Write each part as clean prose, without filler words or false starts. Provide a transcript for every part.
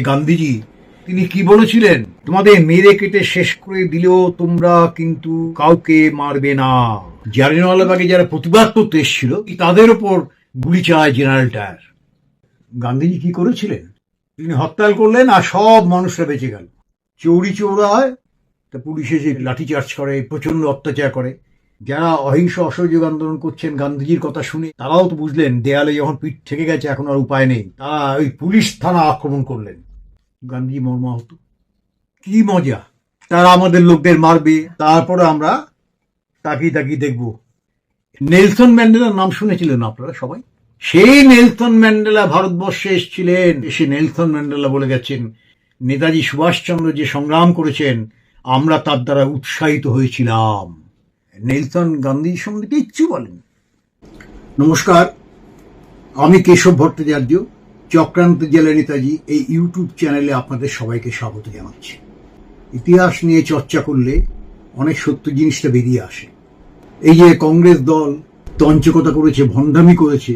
গান্ধীজি তিনি কি বলেছিলেন, তোমাদের মেরে কেটে শেষ করে দিলেও তোমরা কিন্তু কাউকে মারবে না। জালিয়ানওয়ালাবাগে যারা প্রতিবাদ করতে এসেছিল তাদের ওপর গুলি চালায় জেনারেল ডায়ার। গান্ধীজি কি করেছিলেন? তিনি হরতাল করলেন আর সব মানুষরা বেঁচে গেল। চৌরি চৌরায় তা পুলিশ এসে লাঠিচার্জ করে, প্রচন্ড অত্যাচার করে। যারা অহিংস অসহযোগ আন্দোলন করছেন গান্ধীজির কথা শুনে তারাও তো বুঝলেন দেয়ালে যখন পিঠ থেকে গেছে এখন আর উপায় নেই, তারা ওই পুলিশ থানা আক্রমণ করলেন। গান্ধী মর্মাহত। কি মজা, তারা আমাদের লোকদের মারবে, তারপরে আমরা তাকিয়ে তাকিয়ে দেখব। নেলসন ম্যান্ডেলার নাম শুনেছিলেন আপনারা সবাই? সেই নেলসন ম্যান্ডেলা ভারতবর্ষে এসেছিলেন। এসে নেলসন ম্যান্ডেলা বলে গেছেন, নেতাজি সুভাষচন্দ্র যে সংগ্রাম করেছেন আমরা তার দ্বারা উৎসাহিত হয়েছিলাম। নেলসন গান্ধীর সম্বন্ধে কিচ্ছু বলেন। নমস্কার, আমি কেশব ভট্টাচার্য, চক্রান্ত জেলা নেতাজি এই ইউটিউব চ্যানেলে আপনাদের সবাইকে স্বাগত জানাচ্ছি। ইতিহাস নিয়ে চর্চা করলে অনেক সত্য জিনিসটা বেরিয়ে আসে। এই যে কংগ্রেস দল তঞ্চকতা করেছে, ভণ্ডামি করেছে,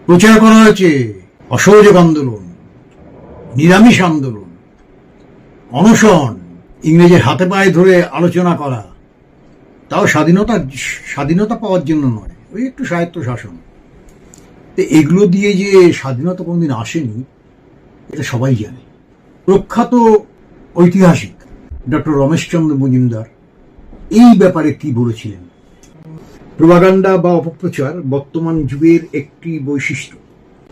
প্রচার করা হয়েছে অসহযোগ আন্দোলন, নিরামিষ আন্দোলন, অনশন, ইংরেজের হাতে পায়ে ধরে আলোচনা করা, তাও স্বাধীনতা পাওয়ার জন্য নয়, ওই একটু স্বায়ত্ত শাসন। এগুলো দিয়ে যে স্বাধীনতা কোনদিন আসেনি এটা সবাই জানে। প্রখ্যাত ঐতিহাসিক ডক্টর রমেশচন্দ্র মজুমদার এই ব্যাপারে কি বলেছিলেন? প্রোপাগান্ডা বা অপপ্রচার বর্তমান যুগের একটি বৈশিষ্ট্য।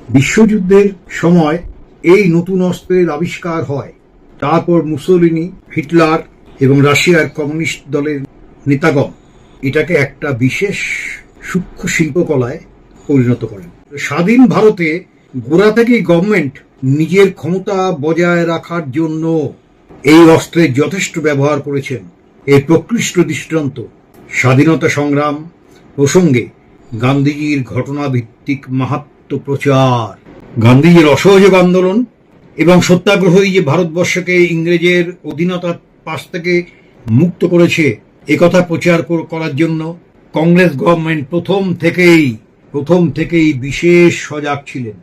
বিশ্বযুদ্ধের সময় এই নতুন অস্ত্রের আবিষ্কার হয়, তারপর মুসোলিনি, হিটলার এবং রাশিয়ার কমিউনিস্ট দলের নেতাগণ এটাকে একটা বিশেষ সূক্ষ্ম শিল্পকলায় পরিণত করেন। স্বাধীন ভারতে গোড়া থেকেই গভর্নমেন্ট নিজের ক্ষমতা বজায় রাখার জন্য এই অস্ত্রের যথেষ্ট ব্যবহার করেছেন। এর প্রকৃষ্ট দৃষ্টান্ত স্বাধীনতা সংগ্রাম প্রসঙ্গে গান্ধীজির ঘটনাভিত্তিক মাহাত্ম্য প্রচার। গান্ধীজির অসহযোগ আন্দোলন এবং সত্যাগ্রহই যে ভারতবর্ষকে ইংরেজের অধীনতার পাশ থেকে মুক্ত করেছে একথা প্রচার করার জন্য কংগ্রেস গভর্নমেন্ট প্রথম থেকেই বিশেষ সজাগ ছিলেন।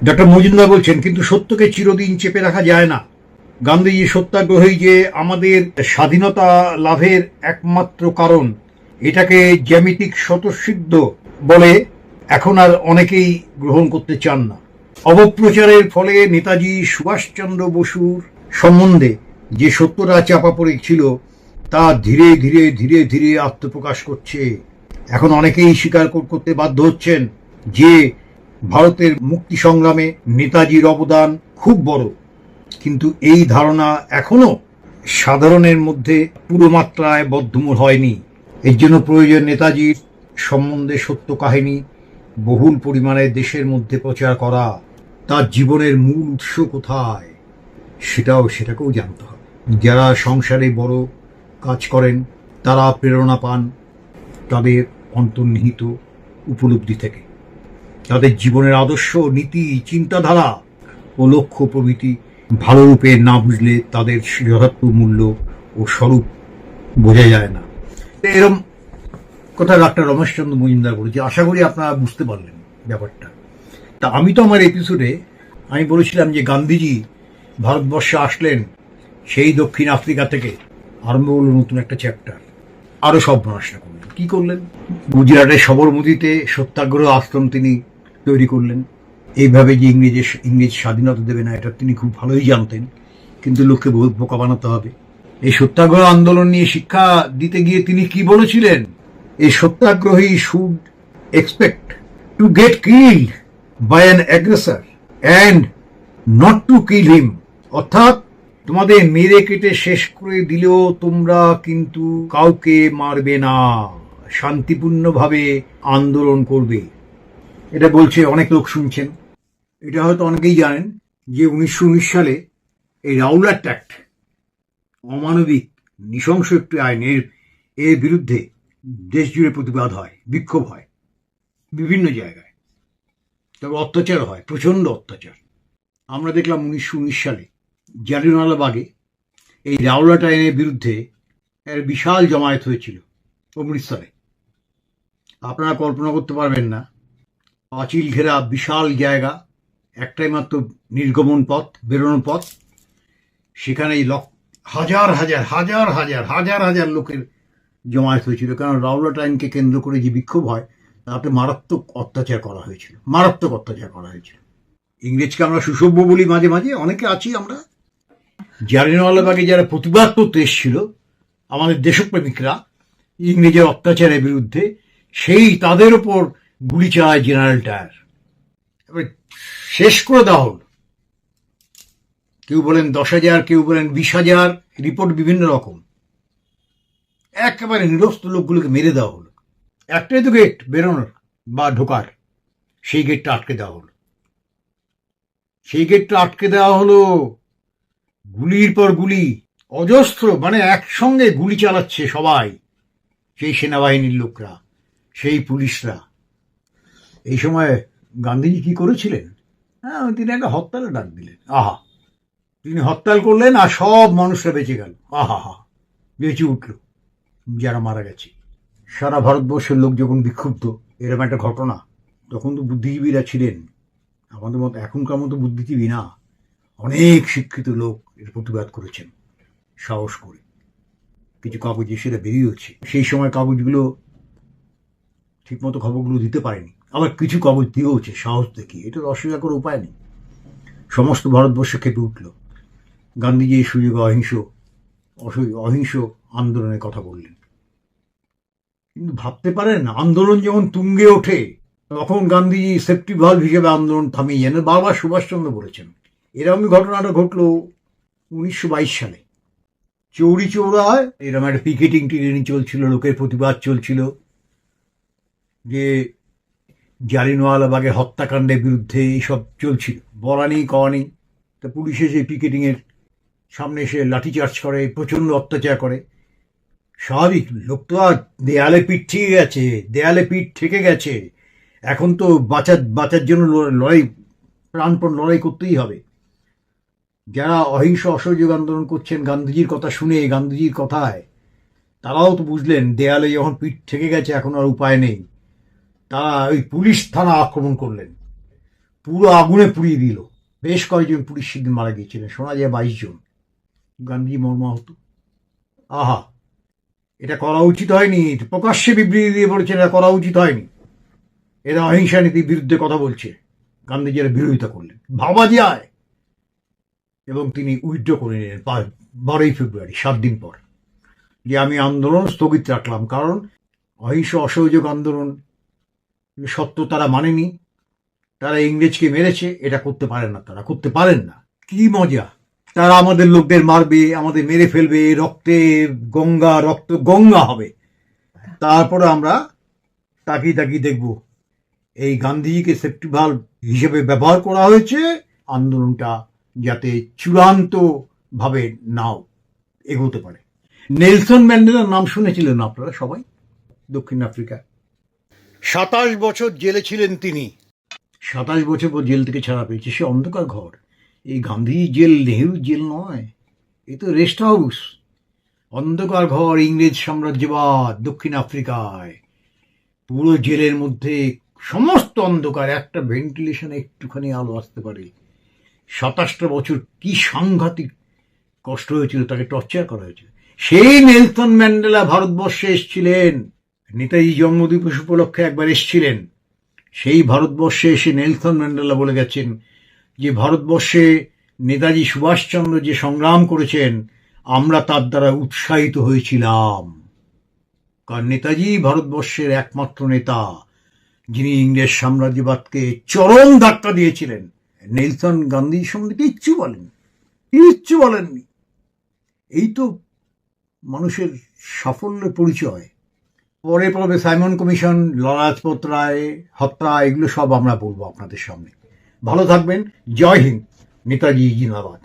ডক্টর মজুমদার বলছেন, কিন্তু সত্যকে চিরদিন চেপে রাখা যায় না। গান্ধীজি সত্যাগ্রহই যে আমাদের স্বাধীনতা লাভের একমাত্র কারণ, এটাকে জ্যামিতিক স্বতঃসিদ্ধ বলে এখন আর অনেকেই গ্রহণ করতে চান না। অপপ্রচারের ফলে নেতাজি সুভাষচন্দ্র বসুর সম্বন্ধে যে সত্যটা চাপা পড়েছিল তা ধীরে ধীরে ধীরে ধীরে আত্মপ্রকাশ করছে। এখন অনেকেই স্বীকার করতে বাধ্য হচ্ছেন যে ভারতের মুক্তি সংগ্রামে নেতাজির অবদান খুব বড়, কিন্তু এই ধারণা এখনো সাধারণের মধ্যে পুরো মাত্রায় বদ্ধমূল হয়নি। এর জন্য প্রয়োজন নেতাজির সম্বন্ধে সত্য কাহিনী বহুল পরিমাণে দেশের মধ্যে প্রচার করা। তার জীবনের মূল উৎস কোথায় সেটাকেও জানতে হবে। যারা সংসারে বড় কাজ করেন তারা প্রেরণা পান তাদের অন্তর্নিহিত উপলব্ধি থেকে। তাদের জীবনের আদর্শ, নীতি, চিন্তাধারা ও লক্ষ্য প্রভৃতি ভালো রূপে না বুঝলে তাদের যথার্থ মূল্য ও স্বরূপ বোঝা যায় না। এরকম কথা ডাক্তার রমেশচন্দ্র মজুমদার বলেছে। আশা করি আপনারা বুঝতে পারলেন ব্যাপারটা। তা আমি তো আমার এপিসোডে আমি বলেছিলাম যে গান্ধীজি ভারতবর্ষে আসলেন সেই দক্ষিণ আফ্রিকা থেকে, আরম্ভ হলো নতুন একটা চ্যাপ্টার। আরো সব নষ্ট করলেন। কি করলেন? গুজরাটের সবরমতীতে সত্যাগ্রহ আশ্রম তিনি তৈরি করলেন। এইভাবে যে ইংরেজ স্বাধীনতা দেবে না এটা তিনি খুব ভালোই জানতেন, কিন্তু লোককে বোকা বানাতে হবে। এই সত্যাগ্রহ আন্দোলন নিয়ে শিক্ষা দিতে গিয়ে তিনি কি বলেছিলেন? এই satyagrahi should expect to get killed by an aggressor and not to kill him. অর্থাৎ তোমাদের মেরে কেটে শেষ করে দিলেও তোমরা কিন্তু কাউকে মারবে না, শান্তিপূর্ণভাবে আন্দোলন করবে। এটা বলছে, অনেক লোক শুনছেন। এটা হয়তো অনেকেই জানেন যে 1919 সালে এই রাওলাট অ্যাক্ট, অমানবিক নৃশংস একটি আইন, এর বিরুদ্ধে দেশ জুড়ে প্রতিবাদ হয়, বিক্ষোভ হয় বিভিন্ন জায়গায়। তবে অত্যাচার হয়, প্রচন্ড অত্যাচার। আমরা দেখলাম 1919 সালে জালিয়ানওয়ালাবাগে এই রাওলাট আইনের বিরুদ্ধে এর বিশাল জমায়েত হয়েছিল অমৃতসরে। আপনারা কল্পনা করতে পারবেন না, পাঁচিল ঘেরা বিশাল জায়গা, একটাই মাত্র নির্গমন পথ, বেরোনোর পথ। সেখানে হাজার হাজার হাজার হাজার হাজার হাজার লোকের জমায়েত হয়েছিল, কারণ রাওলাট আইনকে কেন্দ্র করে যে বিক্ষোভ হয় তাতে মারাত্মক অত্যাচার করা হয়েছিল, মারাত্মক অত্যাচার করা হয়েছিল। ইংরেজকে আমরা সুসভ্য বলি মাঝে মাঝে, অনেকে আছি আমরা। জালিয়ানওয়ালাবাগে যারা প্রতিবাদ করতে এসেছিল আমাদের দেশপ্রেমিকরা ইংরেজের অত্যাচারের বিরুদ্ধে, সেই তাদের ওপর গুলি চালায় জেনারেল ডায়ার। এবার শেষ করে দেওয়া হল। কেউ বলেন 10,000, কেউ বলেন 20,000, রিপোর্ট বিভিন্ন রকম। একেবারে নিরস্ত লোকগুলোকে মেরে দেওয়া হলো। একটাই তো গেট বেরোনোর বা ঢোকার, সেই গেটটা আটকে দেওয়া হলো। সেই গেটটা আটকে দেওয়া হলো। গুলির পর গুলি, অজস্র, মানে একসঙ্গে গুলি চালাচ্ছে সবাই, সেই সেনাবাহিনীর লোকরা, সেই পুলিশরা। এই সময় গান্ধীজি কি করেছিলেন? হ্যাঁ, তিনি একটা হরতালে ডাক দিলেন। আহা, তিনি হরতাল করলেন আর সব মানুষরা বেঁচে গেল। আহা হা, বেঁচে উঠল যারা মারা গেছে। সারা ভারতবর্ষের লোক যখন বিক্ষুব্ধ, এরকম একটা ঘটনা, তখন তো বুদ্ধিজীবীরা ছিলেন, আমাদের মতো এখনকার মতো বুদ্ধিজীবী না। অনেক শিক্ষিত লোক এর প্রতিবাদ করেছেন সাহস করে। কিছু কাগজে সেটা বেরিয়েছে। সেই সময় কাগজগুলো ঠিকমতো খবরগুলো দিতে পারেনি, আবার কিছু কাগজ দিয়েওছে সাহস দেখিয়ে। এটা অস্বীকার করার উপায় নেই। সমস্ত ভারতবর্ষ কেঁপে উঠল। গান্ধীজি এই সুযোগে অহিংস আন্দোলনের কথা বললেন। কিন্তু ভাবতে পারেন, আন্দোলন যখন তুঙ্গে ওঠে তখন গান্ধীজি সেফটি ভালভ হিসেবে আন্দোলন থামিয়ে যান। বারবার সুভাষচন্দ্র বলেছেন। এরকমই ঘটনাটা ঘটলো 1922 সালে। চৌরি চৌরায় এরকম একটা পিকেটিং টিকেটিং চলছিল, লোকের প্রতিবাদ চলছিল যে জালিয়ানওয়ালাবাগের হত্যাকাণ্ডের বিরুদ্ধে এইসব চলছিল, বলা নেই কওয়া নেই। তা পুলিশ এসে পিকেটিংয়ের সামনে এসে লাঠিচার্জ করে, প্রচণ্ড অত্যাচার করে। স্বাভাবিক, লোক তো আর দেয়ালে পিঠ ঠেকে গেছে, দেয়ালে পিঠ ঠেকে গেছে। এখন তো বাঁচার জন্য লড়াই, প্রাণপণ লড়াই করতেই হবে। যারা অহিংস অসহযোগ আন্দোলন করছেন গান্ধীজির কথা শুনে, গান্ধীজির কথায়, তারাও তো বুঝলেন দেয়ালে যখন পিঠ ঠেকে গেছে এখন আর উপায় নেই। তারা ওই পুলিশ থানা আক্রমণ করলেন, পুরো আগুনে পুড়িয়ে দিল। বেশ কয়েকজন পুলিশ সেদিন মারা গিয়েছিলেন, শোনা যায় 22 জন। গান্ধীজি মর্মাহত। আহা, এটা করা উচিত হয়নি। প্রকাশ্যে বিবৃতি দিয়ে বলেছেন এটা করা উচিত হয়নি, এরা অহিংসা নীতির বিরুদ্ধে কথা বলছে। গান্ধীজির বিরোধিতা করলেন, ভাবা যায়। এবং তিনি উইথড্র করে নিলেন 12ই ফেব্রুয়ারি, 7 দিন পর, যে আমি আন্দোলন স্থগিত রাখলাম। কারণ অহিংস অসহযোগ আন্দোলন সত্য তারা মানেনি, তারা ইংরেজকে মেরেছে, এটা করতে পারেন না, তারা করতে পারেন না। কি মজা, তারা আমাদের লোকদের মারবে, আমাদের মেরে ফেলবে, রক্ত গঙ্গা হবে। তারপরে আমরা তাকিয়ে তাকিয়ে দেখব এই গান্ধীজিকে সেফটি ভালভ হিসেবে ব্যবহার করা হয়েছে আন্দোলনটা যাতে চূড়ান্ত ভাবে নাও এগোতে পারে। নেলসন ম্যান্ডেলার নাম শুনেছিলেন আপনারা সবাই? দক্ষিণ আফ্রিকা 27 বছর জেলে ছিলেন তিনি। 27 বছর পর জেল থেকে ছাড়া পেয়েছে। সে অন্ধকার ঘর। এই গান্ধী জেল নেহেরু জেল নয়, এ তো রেস্ট হাউস। অন্ধকার ঘর, ইংরেজ সাম্রাজ্যবাদ দক্ষিণ আফ্রিকায়। পুরো জেলের মধ্যে সমস্ত অন্ধকার, একটা ভেন্টিলেশন, একটুখানি আলো আসতে পারে। 27টা বছর কি সাংঘাতিক কষ্ট হয়েছিল, তাকে টর্চার করা হয়েছিল। সেই নেলসন ম্যান্ডেলা ভারতবর্ষে এসেছিলেন, নেতাজি জন্মদিবস উপলক্ষে একবার এসেছিলেন। সেই ভারতবর্ষে এসে নেলসন ম্যান্ডেলা বলে গেছেন যে ভারতবর্ষে নেতাজি সুভাষচন্দ্র যে সংগ্রাম করেছেন আমরা তার দ্বারা উৎসাহিত হয়েছিলাম। কারণ নেতাজি ভারতবর্ষের একমাত্র নেতা যিনি ইংরেজ সাম্রাজ্যবাদকে চরম ধাক্কা দিয়েছিলেন। নেলসন গান্ধীর সম্বন্ধে কিচ্ছু বলেননি। এই তো মানুষের সাফল্যের পরিচয়। পরে পরে সাইমন কমিশন, লাজপত রায় হত্যা, এগুলো সব আমরা বলবো আপনাদের সামনে। ভালো থাকবেন। জয় হিন্দ। নেতাজি জিন্দাবাদ।